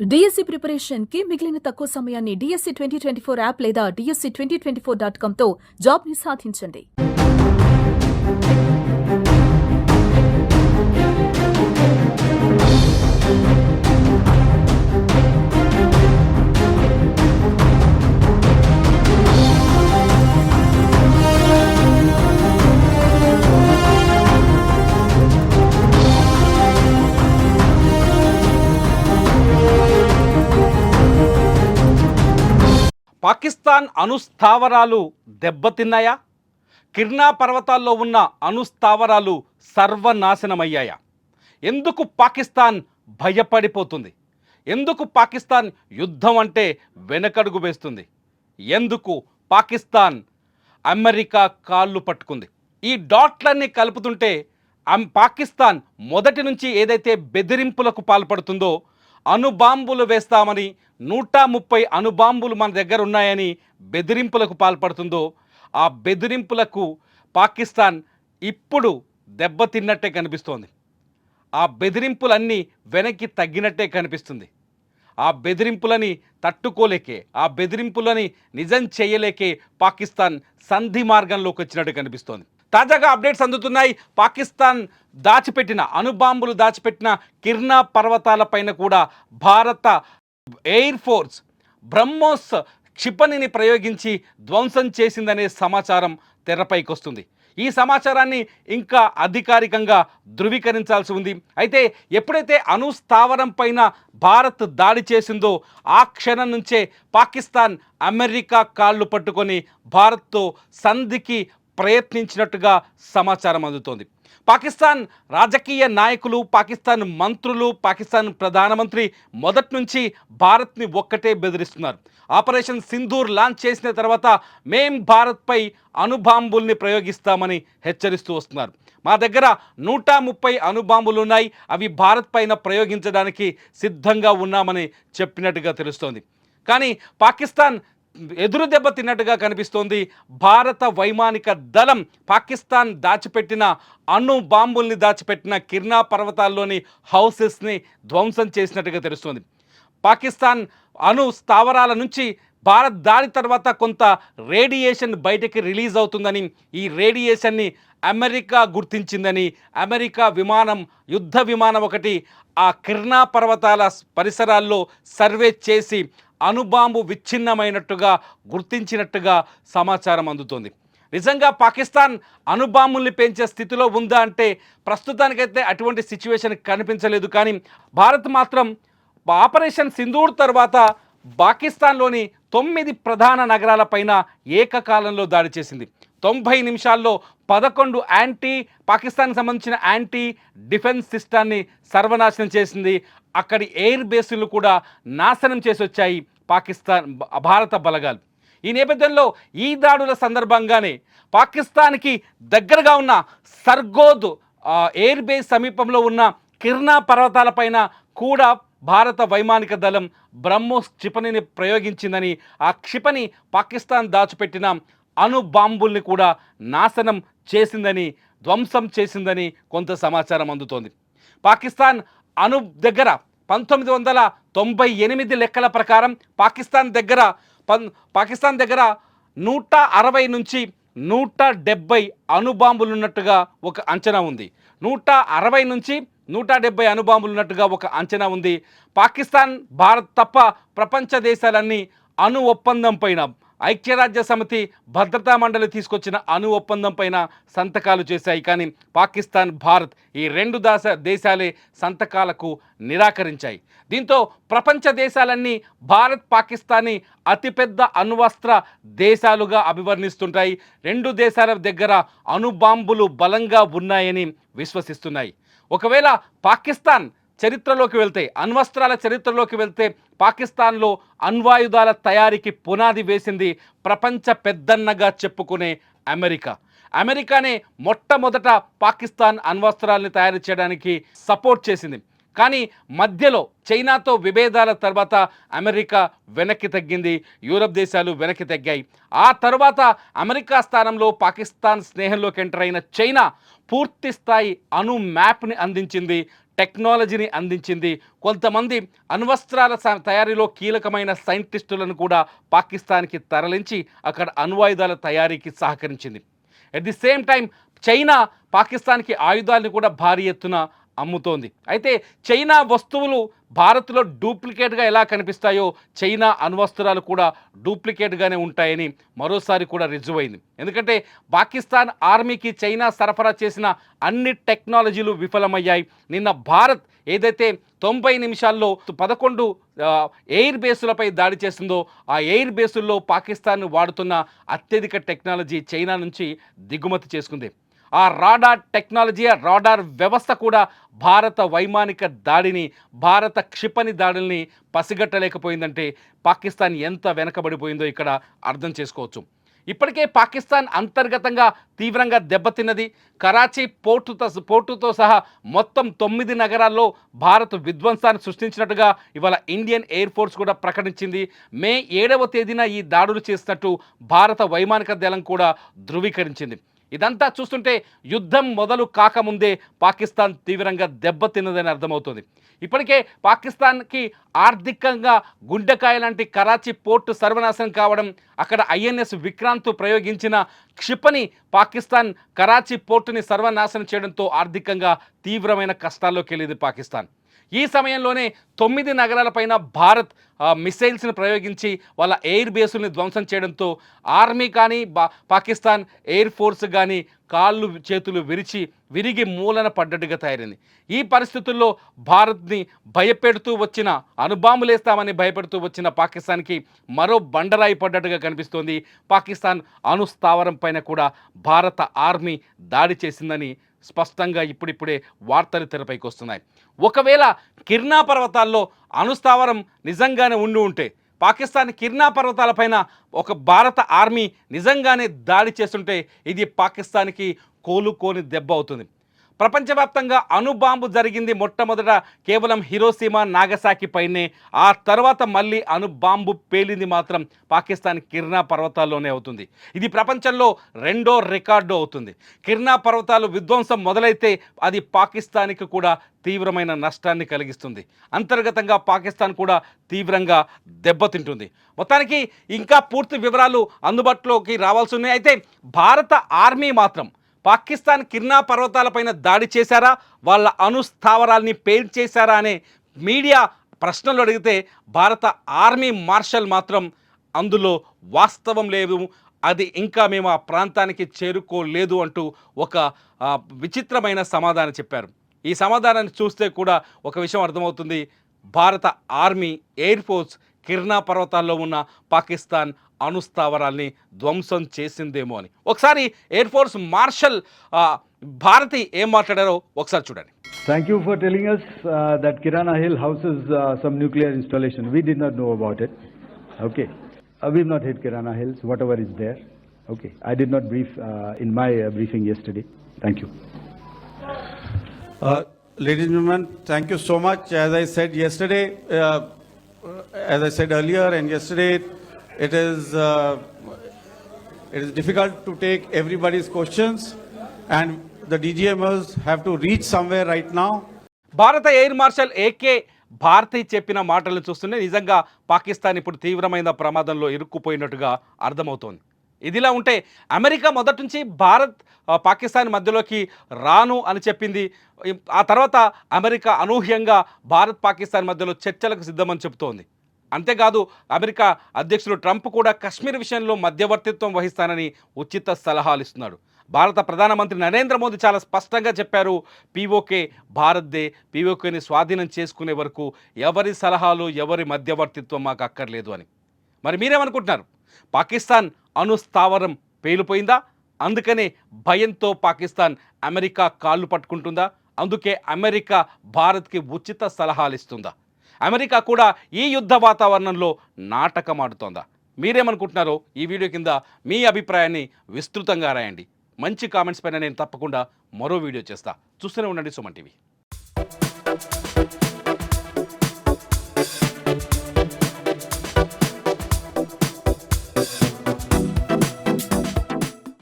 DSC preparation కి మిగిలిన తక్కువ సమయాన్ని డిఎస్సి 2024 యాప్ లేదా DSC2024.com తో జాబ్ ని సాధించండి. పాకిస్తాన్ అణుస్థావరాలు దెబ్బతిన్నాయా? కిర్నా పర్వతాల్లో ఉన్న అణుస్థావరాలు సర్వనాశనమయ్యాయా? ఎందుకు పాకిస్తాన్ భయపడిపోతుంది? ఎందుకు పాకిస్తాన్ యుద్ధం అంటే వెనకడుగు వేస్తుంది? ఎందుకు పాకిస్తాన్ అమెరికా కాళ్ళు పట్టుకుంది? ఈ డాట్లన్నీ కలుపుతుంటే పాకిస్తాన్ మొదటి నుంచి ఏదైతే బెదిరింపులకు పాల్పడుతుందో, అణుబాంబులు వేస్తామని 130 అణుబాంబులు మన దగ్గర ఉన్నాయని బెదిరింపులకు పాల్పడుతుందో, ఆ బెదిరింపులకు పాకిస్తాన్ ఇప్పుడు దెబ్బతిన్నట్టే కనిపిస్తోంది. ఆ బెదిరింపులన్నీ వెనక్కి తగ్గినట్టే కనిపిస్తుంది. ఆ బెదిరింపులని తట్టుకోలేకే, ఆ బెదిరింపులని నిజం చేయలేకే పాకిస్తాన్ సంధి మార్గంలోకి వచ్చినట్టు కనిపిస్తోంది. తాజాగా అప్డేట్స్ అందుతున్నాయి. పాకిస్తాన్ దాచిపెట్టిన అణుబాంబులు దాచిపెట్టిన కిర్నా పర్వతాలపైన కూడా భారత ఎయిర్ ఫోర్స్ బ్రహ్మోస్ క్షిపణిని ప్రయోగించి ధ్వంసం చేసిందనే సమాచారం తెరపైకి వస్తుంది. ఈ సమాచారాన్ని ఇంకా అధికారికంగా ధృవీకరించాల్సి ఉంది. అయితే ఎప్పుడైతే అణుస్థావరం పైన భారత్ దాడి చేసిందో ఆ క్షణం నుంచే పాకిస్తాన్ అమెరికా కాళ్ళు పట్టుకొని భారత్తో సంధికి ప్రయత్నించినట్టుగా సమాచారం అందుతోంది. పాకిస్తాన్ రాజకీయ నాయకులు, పాకిస్తాన్ మంత్రులు, పాకిస్తాన్ ప్రధానమంత్రి మొదటి నుంచి భారత్ని ఒక్కటే బెదిరిస్తున్నారు. ఆపరేషన్ సింధూర్ లాంచ్ చేసిన తర్వాత మేం భారత్పై అణుబాంబుల్ని ప్రయోగిస్తామని హెచ్చరిస్తూ వస్తున్నారు. మా దగ్గర 130 అణుబాంబులు ఉన్నాయి, అవి భారత్ పైన ప్రయోగించడానికి సిద్ధంగా ఉన్నామని చెప్పినట్టుగా తెలుస్తోంది. కానీ పాకిస్తాన్ ఎదురు దెబ్బ తిన్నట్టుగా కనిపిస్తోంది. భారత వైమానిక దళం పాకిస్తాన్ దాచిపెట్టిన అణు బాంబుల్ని దాచిపెట్టిన కిర్నా పర్వతాల్లోని హౌసెస్ని ధ్వంసం చేసినట్టుగా తెలుస్తోంది. పాకిస్తాన్ అణు స్థావరాల నుంచి భారత్ దాడి తర్వాత కొంత రేడియేషన్ బయటకి రిలీజ్ అవుతుందని, ఈ రేడియేషన్ని అమెరికా గుర్తించిందని, అమెరికా విమానం, యుద్ధ విమానం ఒకటి ఆ కిర్నా పర్వతాల పరిసరాల్లో సర్వే చేసి అణుబాంబు విచ్ఛిన్నమైనట్టుగా గుర్తించినట్టుగా సమాచారం అందుతోంది. నిజంగా పాకిస్తాన్ అణుబాంబుల్ని పెంచే స్థితిలో ఉందా అంటే ప్రస్తుతానికైతే అటువంటి సిచ్యువేషన్ కనిపించలేదు. కానీ భారత్ మాత్రం ఆపరేషన్ సింధూర్ తర్వాత పాకిస్తాన్లోని 9 ప్రధాన నగరాలపైన ఏకకాలంలో దాడి చేసింది. 90 నిమిషాల్లో 11 పాకిస్తాన్కి సంబంధించిన యాంటీ డిఫెన్స్ సిస్టాన్ని సర్వనాశనం చేసింది. అక్కడి ఎయిర్ బేసులు కూడా నాశనం చేసి వచ్చాయి భారత బలగాలు. ఈ నేపథ్యంలో ఈ దాడుల సందర్భంగానే పాకిస్తాన్కి దగ్గరగా ఉన్న సర్గోద్ ఎయిర్ బేస్ సమీపంలో ఉన్న కిర్నా పర్వతాలపైన కూడా భారత వైమానిక దళం బ్రహ్మోస్ క్షిపణిని ప్రయోగించిందని, ఆ క్షిపణి పాకిస్తాన్ దాచిపెట్టిన అణు బాంబుల్ని కూడా నాశనం చేసిందని, ధ్వంసం చేసిందని కొంత సమాచారం అందుతోంది. పాకిస్తాన్ అణు దగ్గర 1998 లెక్కల ప్రకారం పాకిస్తాన్ దగ్గర 160 నుంచి 170 అణుబాంబులు ఉన్నట్టుగా ఒక అంచనా ఉంది. 160 నుంచి 170 అణుబాంబులు ఉన్నట్టుగా ఒక అంచనా ఉంది. పాకిస్తాన్, భారత్ తప్ప ప్రపంచ దేశాలన్నీ అణు ఒప్పందం పైన, ఐక్యరాజ్య సమితి భద్రతా మండలి తీసుకొచ్చిన అణు ఒప్పందం పైన సంతకాలు చేశాయి. కానీ పాకిస్తాన్, భారత్ ఈ 2 దేశాలే సంతకాలకు నిరాకరించాయి. దీంతో ప్రపంచ దేశాలన్నీ భారత్, పాకిస్తాన్ని అతిపెద్ద అణ్వస్త్ర దేశాలుగా అభివర్ణిస్తుంటాయి. 2 దేశాల దగ్గర అణుబాంబులు బలంగా ఉన్నాయని విశ్వసిస్తున్నాయి. ఒకవేళ పాకిస్తాన్ చరిత్రలోకి వెళ్తే, అణ్వస్త్రాల చరిత్రలోకి వెళ్తే పాకిస్తాన్లో అణ్వాయుధాల తయారీకి పునాది వేసింది ప్రపంచ పెద్దన్నగా చెప్పుకునే అమెరికానే మొట్టమొదట పాకిస్తాన్ అణ్వస్త్రాలని తయారు చేయడానికి సపోర్ట్ చేసింది. కానీ మధ్యలో చైనాతో విభేదాల తర్వాత అమెరికా వెనక్కి తగ్గింది, యూరప్ దేశాలు వెనక్కి తగ్గాయి. ఆ తర్వాత అమెరికా స్థానంలో పాకిస్తాన్ స్నేహంలోకి ఎంటర్ అయిన చైనా పూర్తి స్థాయి అణు మ్యాప్ని అందించింది. టెక్నాలజీని అందించింది. కొంతమంది అణ్వస్త్రాల తయారీలో కీలకమైన సైంటిస్టులను కూడా పాకిస్తాన్కి తరలించి అక్కడ అణ్వాయుధాల తయారీకి సహకరించింది. At the same time China పాకిస్తాన్కి ఆయుధాలను కూడా భారీ ఎత్తున అమ్ముతోంది. అయితే చైనా వస్తువులు భారత్లో డూప్లికేట్గా ఎలా కనిపిస్తాయో చైనా అణ్వస్త్రాలు కూడా డూప్లికేట్గానే ఉంటాయని మరోసారి కూడా రుజువైంది. ఎందుకంటే పాకిస్తాన్ ఆర్మీకి చైనా సరఫరా చేసిన అన్ని టెక్నాలజీలు విఫలమయ్యాయి. నిన్న భారత్ ఏదైతే 90 నిమిషాల్లో 11 ఎయిర్ బేసులపై దాడి చేసిందో ఆ ఎయిర్ బేసుల్లో పాకిస్తాన్ వాడుతున్న అత్యధిక టెక్నాలజీ చైనా నుంచి దిగుమతి చేసుకుంది. ఆ రాడార్ టెక్నాలజీ, ఆ రాడార్ వ్యవస్థ కూడా భారత వైమానిక దాడిని, భారత క్షిపణి దాడుల్ని పసిగట్టలేకపోయిందంటే పాకిస్తాన్ ఎంత వెనకబడిపోయిందో ఇక్కడ అర్థం చేసుకోవచ్చు. ఇప్పటికే పాకిస్తాన్ అంతర్గతంగా తీవ్రంగా దెబ్బతిన్నది. కరాచీ పోర్టుతో సహా మొత్తం 9 నగరాల్లో భారత్ విధ్వంసాన్ని సృష్టించినట్టుగా ఇవాళ ఇండియన్ ఎయిర్ ఫోర్స్ కూడా ప్రకటించింది. మే 7వ తేదీన ఈ దాడులు చేసినట్టు భారత వైమానిక దళం కూడా ధృవీకరించింది. ఇదంతా చూస్తుంటే యుద్ధం మొదలు కాకముందే పాకిస్తాన్ తీవ్రంగా దెబ్బతిన్నదని అర్థమవుతుంది. ఇప్పటికే పాకిస్తాన్కి ఆర్థికంగా గుండెకాయ లాంటి కరాచీ పోర్టు సర్వనాశనం కావడం, అక్కడ ఐఎన్ఎస్ విక్రాంత్ ప్రయోగించిన క్షిపణి పాకిస్తాన్ కరాచీ పోర్టుని సర్వనాశనం చేయడంతో ఆర్థికంగా తీవ్రమైన కష్టాల్లోకి వెళ్ళేది పాకిస్తాన్. ఈ సమయంలోనే 9 నగరాలపైన భారత్ మిసైల్స్ని ప్రయోగించి వాళ్ళ ఎయిర్ బేసుల్ని ధ్వంసం చేయడంతో ఆర్మీ కానీ పాకిస్తాన్ ఎయిర్ ఫోర్స్ కానీ కాళ్ళు చేతులు విరిగి మూలన పడ్డట్టుగా తయారైంది. ఈ పరిస్థితుల్లో భారత్ని భయపెడుతూ వచ్చిన, అణుబాంబులేస్తామని భయపెడుతూ వచ్చిన పాకిస్తాన్కి మరో బండరాయి పడ్డట్టుగా కనిపిస్తోంది. పాకిస్తాన్ అణుస్థావరం పైన కూడా భారత ఆర్మీ దాడి చేసిందని స్పష్టంగా ఇప్పుడిప్పుడే వార్తలు తెరపైకి వస్తున్నాయి. ఒకవేళ కిర్నా పర్వతాల్లో అణుస్థావరం నిజంగానే ఉంటే, పాకిస్తాన్ కిర్నా పర్వతాలపైన ఒక భారత ఆర్మీ నిజంగానే దాడి చేస్తుంటే ఇది పాకిస్తాన్కి కోలుకోని దెబ్బ అవుతుంది. ప్రపంచవ్యాప్తంగా అణుబాంబు జరిగింది మొట్టమొదట కేవలం హిరోషిమా నాగసాకి పైనే. ఆ తర్వాత మళ్ళీ అణుబాంబు పేలింది మాత్రం పాకిస్తాన్ కిర్నా పర్వతాల్లోనే అవుతుంది. ఇది ప్రపంచంలో 2వ రికార్డు అవుతుంది. కిర్నా పర్వతాలు విధ్వంసం మొదలైతే అది పాకిస్తాన్కి కూడా తీవ్రమైన నష్టాన్ని కలిగిస్తుంది. అంతర్గతంగా పాకిస్తాన్ కూడా తీవ్రంగా దెబ్బతింటుంది. మొత్తానికి ఇంకా పూర్తి వివరాలు అందుబాటులోకి రావాల్సి ఉన్నాయి. అయితే భారత ఆర్మీ మాత్రం పాకిస్తాన్ కిర్నా పర్వతాలపైన దాడి చేశారా, వాళ్ళ అణుస్థావరాల్ని పేల్చేశారా అనే మీడియా ప్రశ్నలు అడిగితే భారత ఆర్మీ మార్షల్ మాత్రం అందులో వాస్తవం లేదు, అది ఇంకా మేము ఆ ప్రాంతానికి చేరుకోలేదు అంటూ ఒక విచిత్రమైన సమాధానం చెప్పారు. ఈ సమాధానాన్ని చూస్తే కూడా ఒక విషయం అర్థమవుతుంది. భారత ఆర్మీ ఎయిర్ ఫోర్స్ కిర్నా పర్వతాల్లో ఉన్న పాకిస్తాన్ అణుస్థావరాల్ని ధ్వంసం చేసిందేమో అని. ఒకసారి ఎయిర్ ఫోర్స్ మార్షల్ భారతి ఏం మాట్లాడారో ఒకసారి చూడండి. Thank you for telling us that Kirana Hill houses some nuclear installation. We did not know about it. Okay. We've not hit Kirana Hills, whatever is there. Okay. I did not brief in my briefing yesterday. Thank you. Ladies and gentlemen, thank you so much. As I said yesterday, as I said earlier and yesterday, it is difficult to take everybody's questions, and the DGMs have to reach somewhere right now. భారత air marshal AK Bharati చెప్పిన మాటలను చూస్తుంటే నిజంగా పాకిస్తాన్ ఇప్పుడు తీవ్రమైన ప్రమాదంలో ఇరుక్కుపోయినట్టుగా అర్థమవుతోంది. ఇదిలా ఉంటే అమెరికా మొదటి నుంచి భారత్ పాకిస్తాన్ మధ్యలోకి రాను అని చెప్పింది. ఆ తర్వాత అమెరికా అనూహ్యంగా భారత్ పాకిస్తాన్ మధ్యలో చర్చలకు సిద్ధమని చెబుతోంది. అంతేకాదు అమెరికా అధ్యక్షుడు ట్రంప్ కూడా కశ్మీర్ విషయంలో మధ్యవర్తిత్వం వహిస్తానని ఉచిత సలహాలు ఇస్తున్నాడు. భారత ప్రధానమంత్రి నరేంద్ర మోదీ చాలా స్పష్టంగా చెప్పారు, పీఓకే భారత్దే, పీఓకేని స్వాధీనం చేసుకునే వరకు ఎవరి సలహాలు ఎవరి మధ్యవర్తిత్వం మాకు అక్కర్లేదు అని. మరి మీరేమనుకుంటున్నారు? పాకిస్తాన్ అణుస్థావరం పేలిపోయిందా? అందుకనే భయంతో పాకిస్తాన్ అమెరికా కాళ్ళు పట్టుకుంటుందా? అందుకే అమెరికా భారత్కి ఉచిత సలహాలు ఇస్తుందా? అమెరికా కూడా ఈ యుద్ధ వాతావరణంలో నాటకం ఆడుతోందా? మీరేమనుకుంటున్నారో ఈ వీడియో కింద మీ అభిప్రాయాన్ని విస్తృతంగా రాయండి. మంచి కామెంట్స్ పైన నేను తప్పకుండా మరో వీడియో చేస్తా. చూస్తూనే ఉండండి సుమన్ టీవీ.